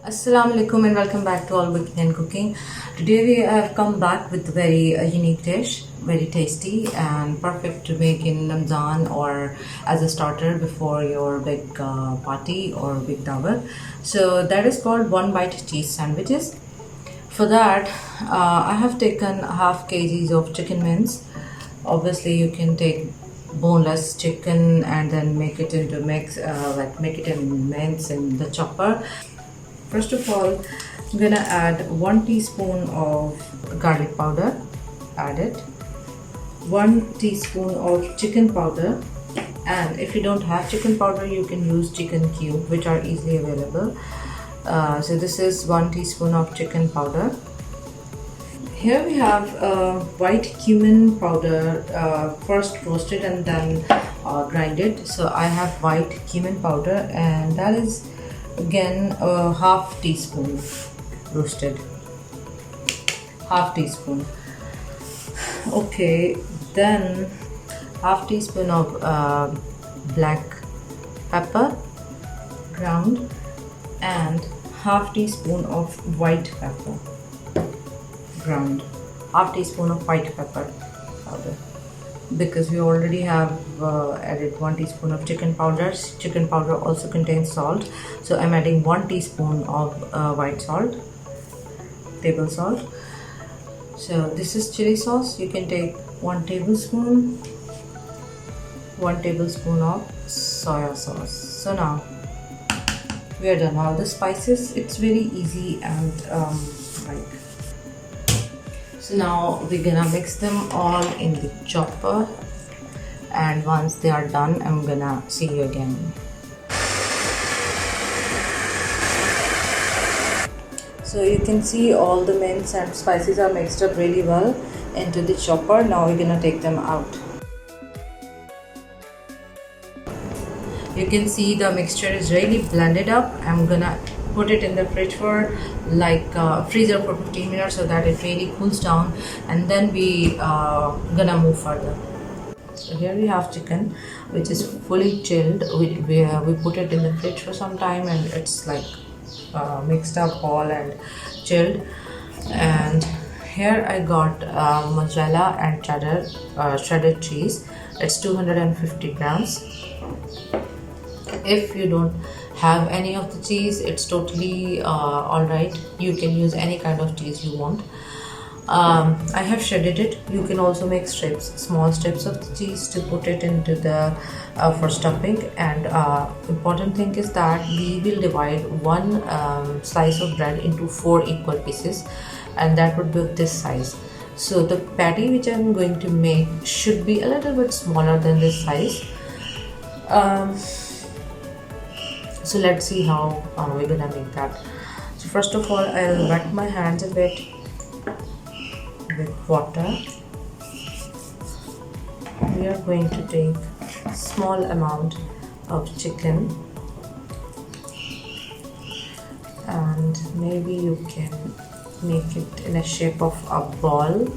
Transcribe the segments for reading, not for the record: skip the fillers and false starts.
Assalamu alaikum and welcome back to All Baking and Cooking. Today we have come back with a very unique dish, very tasty and perfect to make in Ramzan or as a starter before your big party or big dawah. So that is called one bite cheese sandwiches. For that I have taken half kgs of chicken mince. Obviously you can take boneless chicken and then make it into mix, make it in mince in the chopper. First of all, I'm gonna add 1 teaspoon of garlic powder. Add it. 1 teaspoon of chicken powder, and if you don't have chicken powder, you can use chicken cube, which are easily available. So this is 1 teaspoon of chicken powder. Here we have white cumin powder, first roasted and then grinded. So I have white cumin powder, and that is again half teaspoon roasted, half teaspoon. Okay, then half teaspoon of black pepper ground and half teaspoon of white pepper ground, half teaspoon of white pepper powder, because we already have added 1 teaspoon of chicken powder. Chicken powder also contains salt, so I'm adding 1 teaspoon of white salt, table salt. So this is chili sauce. You can take 1 tablespoon of soya sauce. So now we are done all the spices. It's very easy and so now we're gonna mix them all in the chopper, and once they are done, I'm gonna see you again. So you can see all the mince and spices are mixed up really well into the chopper. Now we're gonna take them out. You can see the mixture is really blended up. I'm gonna put it in the fridge for freezer for 15 minutes so that it really cools down, and then we gonna move further. So here we have chicken which is fully chilled. We put it in the fridge for some time, and it's like mixed up all and chilled. And here I got mozzarella and cheddar shredded cheese. It's 250 grams. If you don't have any of the cheese, it's totally alright. You can use any kind of cheese you want. I have shredded it. You can also make strips, small strips of the cheese to put it into the for stuffing. And important thing is that we will divide one slice of bread into 4 equal pieces, and that would be of this size. So the patty which I'm going to make should be a little bit smaller than this size. So let's see how we're gonna make that. So first of all, I'll wet my hands a bit with water. We are going to take a small amount of chicken, and maybe you can make it in a shape of a ball.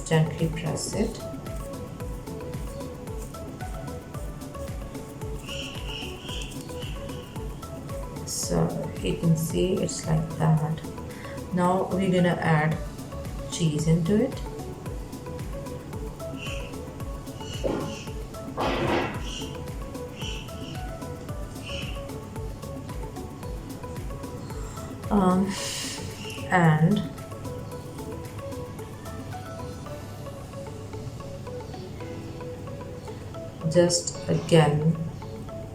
Gently press it. So you can see it's like that. Now we're gonna add cheese into it. And just again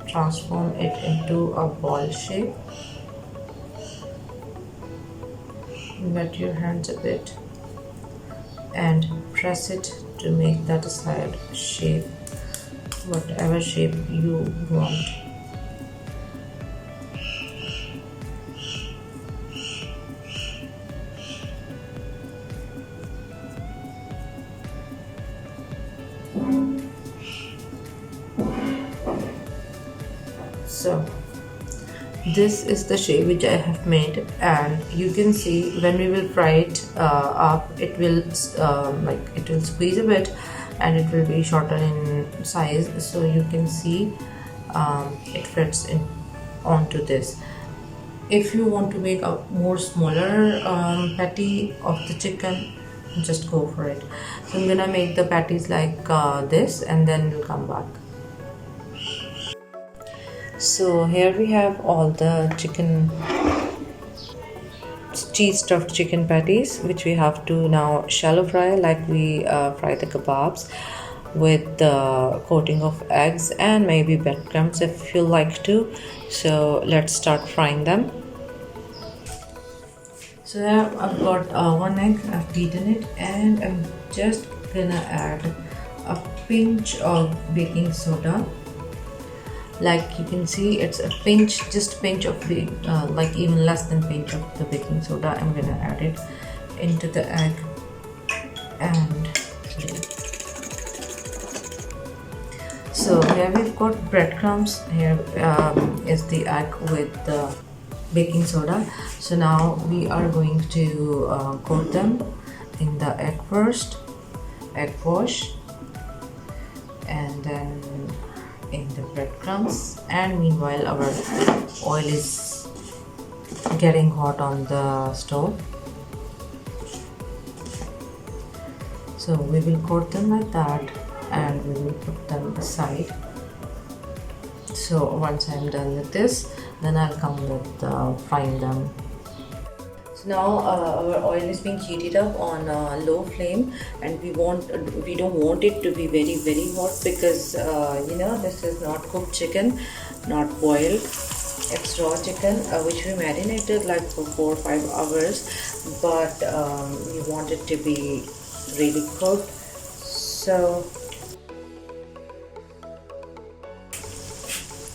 transform it into a ball shape. Wet your hands a bit and press it to make that desired shape, whatever shape you want. So this is the shape which I have made, and you can see when we will fry it up, it will squeeze a bit and it will be shorter in size. So you can see it fits in onto this. If you want to make a more smaller patty of the chicken, just go for it. So I'm gonna make the patties like this, and then we'll come back. So here we have all the cheese stuffed chicken patties, which we have to now shallow fry like we fry the kebabs, with the coating of eggs and maybe breadcrumbs if you like to. So let's start frying them. So here I've got one egg, I've beaten it, and I'm just gonna add a pinch of baking soda. Like you can see, it's a pinch, just a pinch of like even less than pinch of the baking soda. I'm gonna add it into the egg, and so here we've got breadcrumbs. Here is the egg with the baking soda. So now we are going to coat them in the egg first, egg wash, and then in the breadcrumbs. And meanwhile our oil is getting hot on the stove, so we will coat them like that and we will put them aside. So once I'm done with this, then I'll come with frying them. So now our oil is being heated up on a low flame, and we don't want it to be very hot, because you know, this is not cooked chicken, not boiled. It's raw chicken which we marinated like for 4 or 5 hours, but we want it to be really cooked. So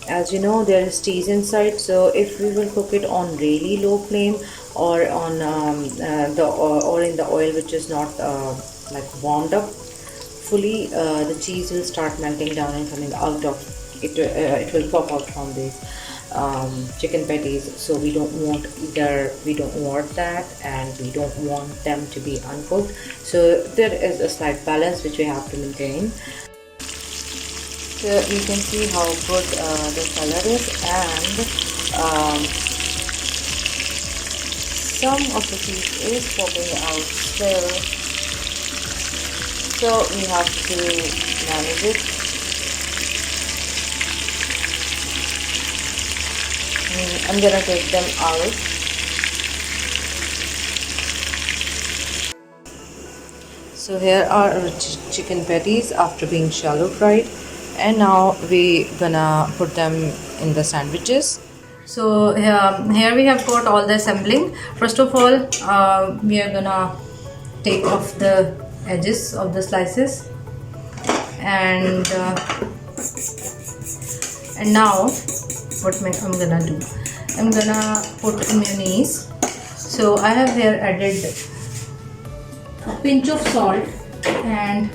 as you know, there is cheese inside, so if we will cook it on really low flame, or on or in the oil which is not like warmed up fully, the cheese will start melting down and coming out of it. It will pop out from these chicken patties. So we don't want that, and we don't want them to be uncooked. So there is a slight balance which we have to maintain. So you can see how good the color is, and some of the cheese is popping out still, so we have to manage it. I'm gonna take them out. So here are our chicken patties after being shallow fried, and now we gonna put them in the sandwiches. So here we have got all the assembling. First of all, we are gonna take off the edges of the slices, and now what I'm gonna do, I'm gonna put mayonnaise. So I have here added a pinch of salt, and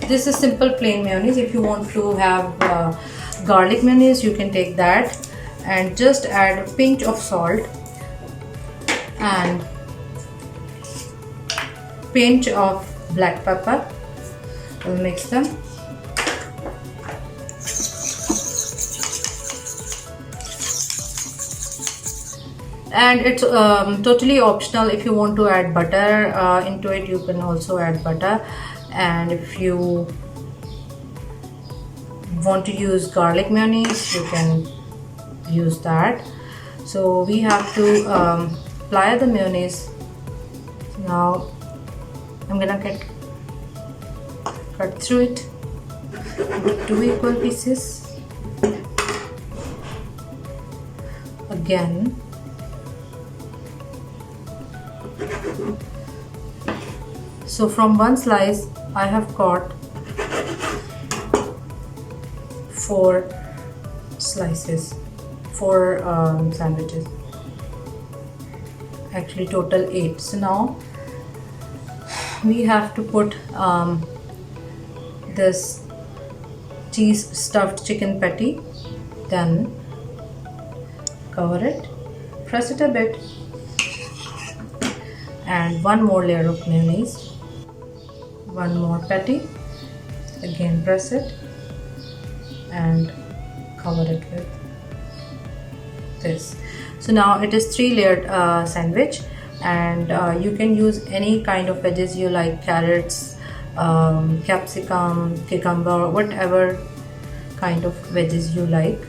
this is simple plain mayonnaise. If you want to have garlic mayonnaise, you can take that, and just add a pinch of salt and pinch of black pepper. We'll mix them. And it's totally optional. If you want to add butter into it, you can also add butter, and if you want to use garlic mayonnaise, you can use that. So we have to apply the mayonnaise. Now I'm gonna cut through it into 2 equal pieces. Again, so from one slice I have got 4 slices, 4 sandwiches, actually total 8. So now we have to put this cheese stuffed chicken patty, then cover it, press it a bit, and 1 more layer of mayonnaise, 1 more patty, again press it and cover it with this. So now it is 3-layered sandwich, and you can use any kind of veggies you like, carrots, capsicum, cucumber, whatever kind of veggies you like.